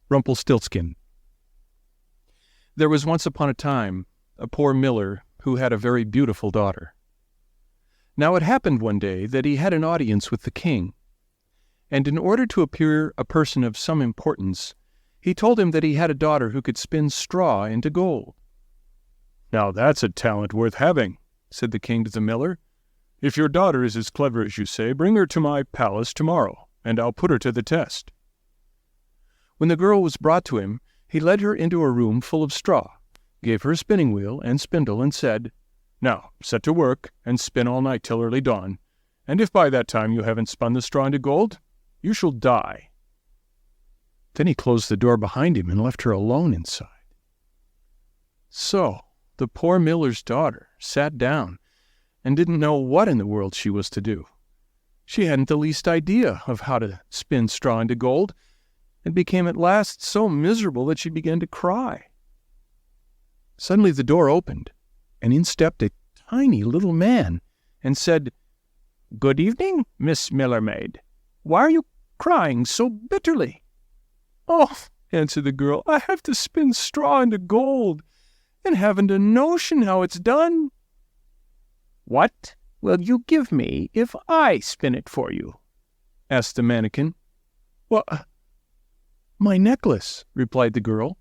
Rumpelstiltskin. There was once upon a time a poor miller who had a very beautiful daughter. Now it happened one day that he had an audience with the king, and in order to appear a person of some importance, he told him that he had a daughter who could spin straw into gold. "Now that's a talent worth having," said the king to the miller. "If your daughter is as clever as you say, bring her to my palace tomorrow, and I'll put her to the test." When the girl was brought to him, he led her into a room full of straw, gave her a spinning wheel and spindle, and said, "Now set to work and spin all night till early dawn, and if by that time you haven't spun the straw into gold, you shall die." Then he closed the door behind him and left her alone inside. So the poor miller's daughter sat down and didn't know what in the world she was to do. She hadn't the least idea of how to spin straw into gold, and became at last so miserable that she began to cry. Suddenly the door opened, and in stepped a tiny little man, and said, "Good evening, Miss Miller-maid. Why are you crying so bitterly?" "Oh," answered the girl, "I have to spin straw into gold, and haven't a notion how it's done." "What will you give me if I spin it for you?" asked the Mannequin. "Well, my necklace," replied the girl.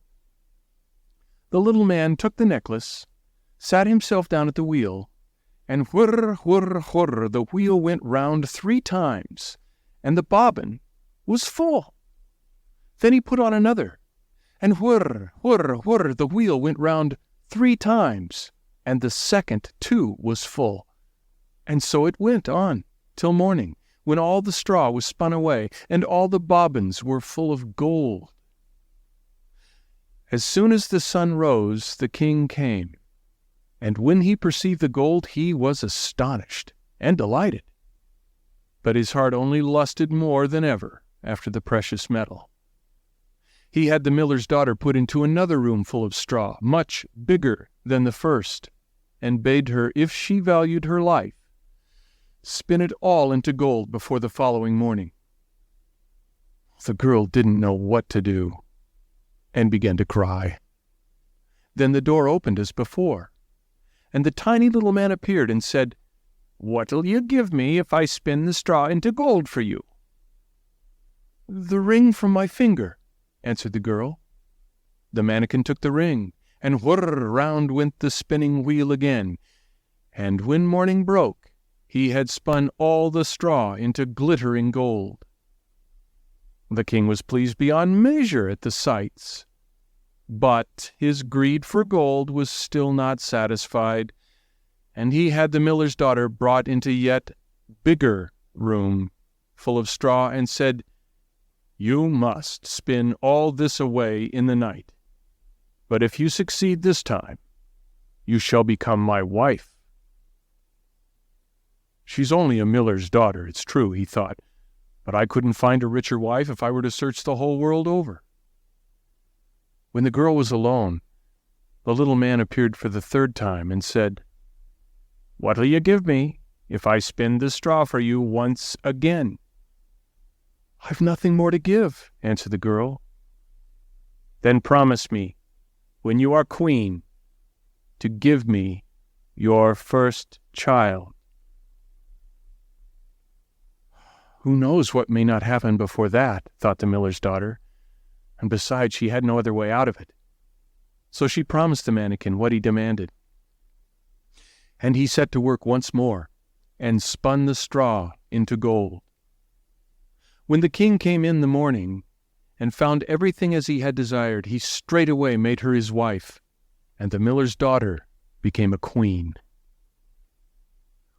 The little man took the necklace, sat himself down at the wheel, and whirr, whirr, whirr, the wheel went round 3 times, and the bobbin was full. Then he put on another, and whirr, whirr, whirr, the wheel went round 3 times, and the second too was full. And so it went on till morning, when all the straw was spun away, and all the bobbins were full of gold. As soon as the sun rose, the king came, and when he perceived the gold, he was astonished and delighted. But his heart only lusted more than ever after the precious metal. He had the miller's daughter put into another room full of straw, much bigger than the first, and bade her, if she valued her life, spin it all into gold before the following morning. The girl didn't know what to do, and began to cry. Then the door opened as before, and the tiny little man appeared and said, "What'll you give me if I spin the straw into gold for you?" "The ring from my finger," answered the girl. The Mannequin took the ring, and whirr, round went the spinning wheel again, and when morning broke, he had spun all the straw into glittering gold. The king was pleased beyond measure at the sights, but his greed for gold was still not satisfied, and he had the miller's daughter brought into yet bigger room full of straw, and said, "You must spin all this away in the night, but if you succeed this time, you shall become my wife." "She's only a miller's daughter, it's true," he thought, "but I couldn't find a richer wife if I were to search the whole world over." When the girl was alone, the little man appeared for the 3rd time and said, "What'll you give me if I spin the straw for you once again?" "I've nothing more to give," answered the girl. "Then promise me, when you are queen, to give me your first child." "Who knows what may not happen before that," thought the miller's daughter, and besides, she had no other way out of it. So she promised the Mannequin what he demanded. And he set to work once more, and spun the straw into gold. When the king came in the morning, and found everything as he had desired, he straightway made her his wife, and the miller's daughter became a queen.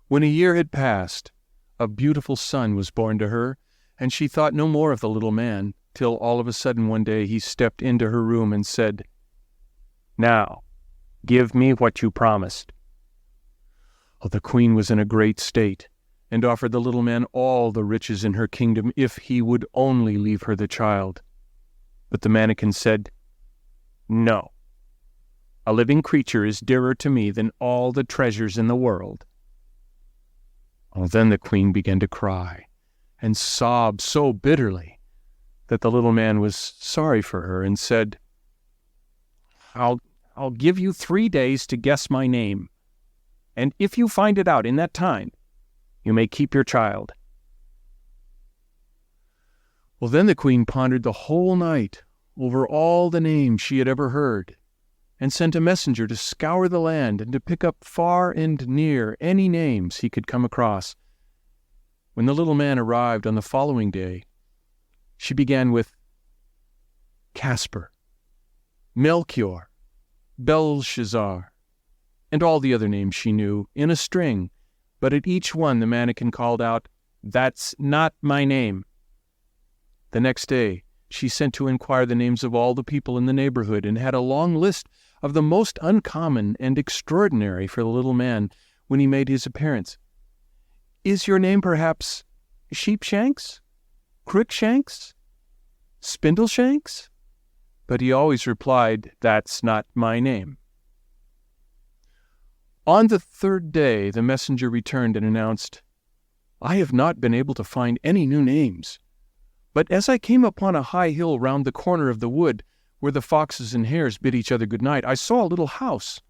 When a year had passed, a beautiful son was born to her, and she thought no more of the little man, till all of a sudden one day he stepped into her room and said, "Now, give me what you promised." Oh, the queen was in a great state, and offered the little man all the riches in her kingdom if he would only leave her the child. But the Mannequin said, "No, a living creature is dearer to me than all the treasures in the world." Oh, then the queen began to cry, and sobbed so bitterly that the little man was sorry for her and said, I'll give you 3 days to guess my name, and if you find it out in that time, you may keep your child. Well, then the queen pondered the whole night over all the names she had ever heard, and sent a messenger to scour the land and to pick up far and near any names he could come across. When the little man arrived on the following day, she began with Casper, Melchior, Belshazzar, and all the other names she knew in a string, but at each one the mannequin called out, "That's not my name." The next day she sent to inquire the names of all the people in the neighborhood, and had a long list of the most uncommon and extraordinary for the little man when he made his appearance. "Is your name perhaps Sheepshanks? Crookshanks? Spindleshanks?" But he always replied, "That's not my name." On the 3rd day the messenger returned and announced, "I have not been able to find any new names, but as I came upon a high hill round the corner of the wood, where the foxes and hares bid each other good night, I saw a little house,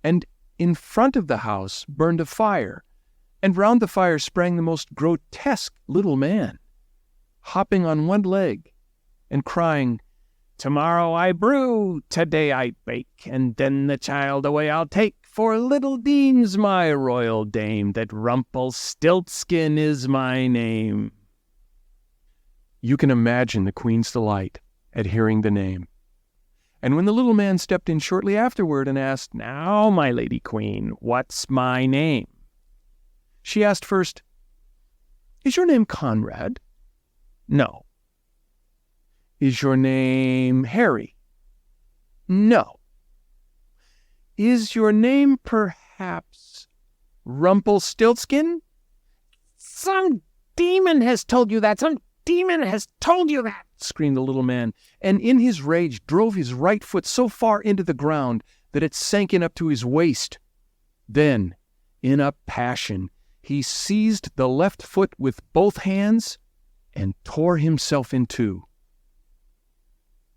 and in front of the house burned a fire, and round the fire sprang the most grotesque little man, hopping on one leg, and crying, 'Tomorrow I brew, today I bake, and then the child away I'll take, for little deems my royal dame that Rumpelstiltskin is my name.'" You can imagine the queen's delight at hearing the name. And when the little man stepped in shortly afterward and asked, "Now, my lady queen, what's my name?" she asked first, "Is your name Conrad?" "No." "Is your name Harry?" "No." "Is your name perhaps Rumpelstiltskin?" "Some demon has told you that! Some demon has told you that!" screamed the little man, and in his rage drove his right foot so far into the ground that it sank in up to his waist. Then, in a passion, he seized the left foot with both hands and tore himself in two.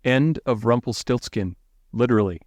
End of Rumpelstiltskin, literally.